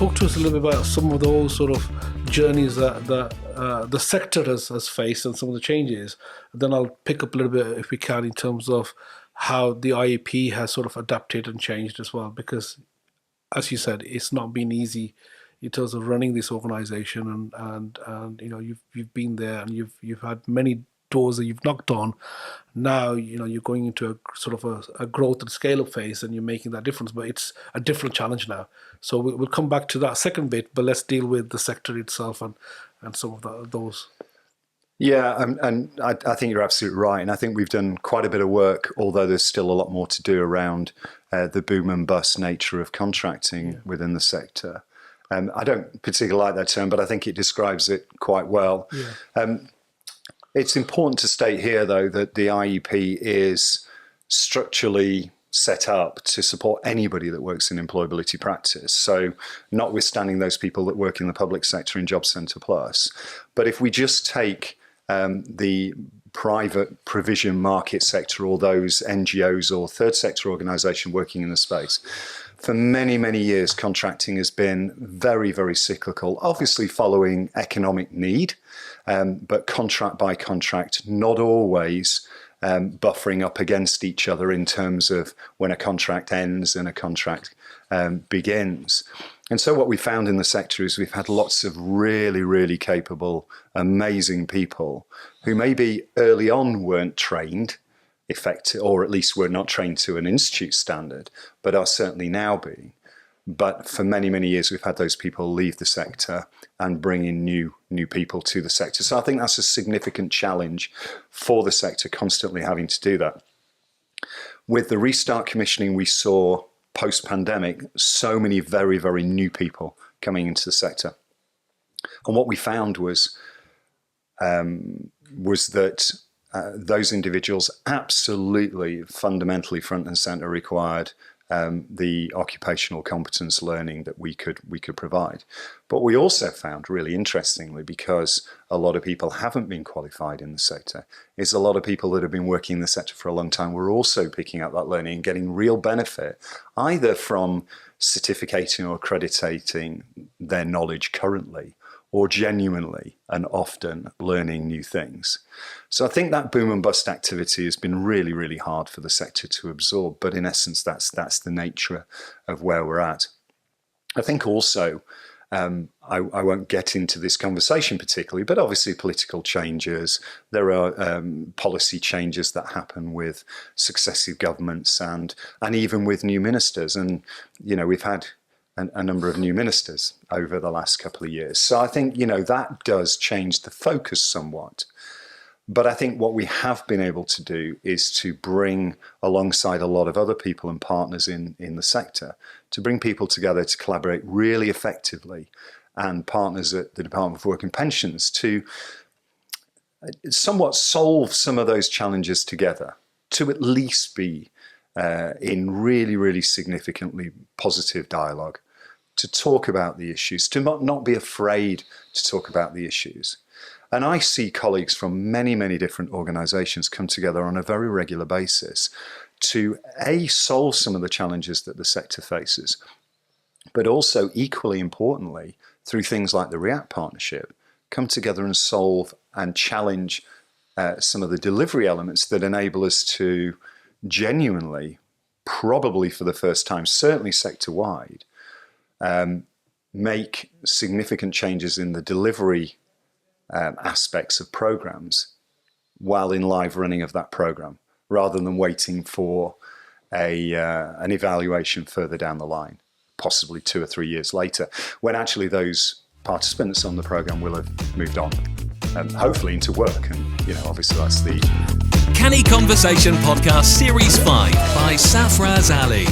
talk to us a little bit about some of those sort of journeys that the sector has faced and some of the changes. Then I'll pick up a little bit, if we can, in terms of how the IEP has sort of adapted and changed as well. Because, as you said, it's not been easy in terms of running this organisation, and you know, you've been there and you've had many doors that you've knocked on. Now, you know, you're going into a sort of a growth and scale up phase, and you're making that difference, but it's a different challenge now. So we'll come back to that second bit, but let's deal with the sector itself and some of those. Yeah, and I think you're absolutely right. And I think we've done quite a bit of work, although there's still a lot more to do around the boom and bust nature of contracting within the sector. I don't particularly like that term, but I think it describes it quite well. Yeah. It's important to state here, though, that the IEP is structurally set up to support anybody that works in employability practice. So notwithstanding those people that work in the public sector in Job Centre Plus. But if we just take the private provision market sector, or those NGOs or third sector organisation working in the space, for many, many years, contracting has been very, very cyclical, obviously following economic need, but contract by contract, not always buffering up against each other in terms of when a contract ends and a contract begins. And so what we found in the sector is we've had lots of really, really capable, amazing people who maybe early on weren't trained, or at least were not trained to an institute standard, but are certainly now being. But for many, many years, we've had those people leave the sector and bring in new people to the sector. So I think that's a significant challenge for the sector, constantly having to do that. With the restart commissioning, we saw post-pandemic so many very, very new people coming into the sector. And what we found was that those individuals absolutely fundamentally front and center required the occupational competence learning that we could provide. But we also found, really interestingly, because a lot of people haven't been qualified in the sector, is a lot of people that have been working in the sector for a long time were also picking up that learning and getting real benefit, either from certificating or accrediting their knowledge currently, or genuinely and often learning new things. So I think that boom and bust activity has been really, really hard for the sector to absorb, but in essence, that's the nature of where we're at. I think also, I won't get into this conversation particularly, but obviously political changes, there are policy changes that happen with successive governments and even with new ministers. And, you know, we've had a number of new ministers over the last couple of years. So I think, you know, that does change the focus somewhat. But I think what we have been able to do is to bring alongside a lot of other people and partners in the sector, to bring people together to collaborate really effectively, and partners at the Department for Work and Pensions to somewhat solve some of those challenges together, to at least be in really, really significantly positive dialogue, to talk about the issues, to not be afraid to talk about the issues. And I see colleagues from many, many different organisations come together on a very regular basis to solve some of the challenges that the sector faces, but also equally importantly, through things like the REACT partnership, come together and solve and challenge some of the delivery elements that enable us to genuinely, probably for the first time, certainly sector-wide, make significant changes in the delivery aspects of programs while in live running of that program, rather than waiting for an evaluation further down the line, possibly 2 or 3 years later, when actually those participants on the program will have moved on, hopefully into work. And, you know, obviously that's the Canny Conversation Podcast Series 5 by Safaraz Ali.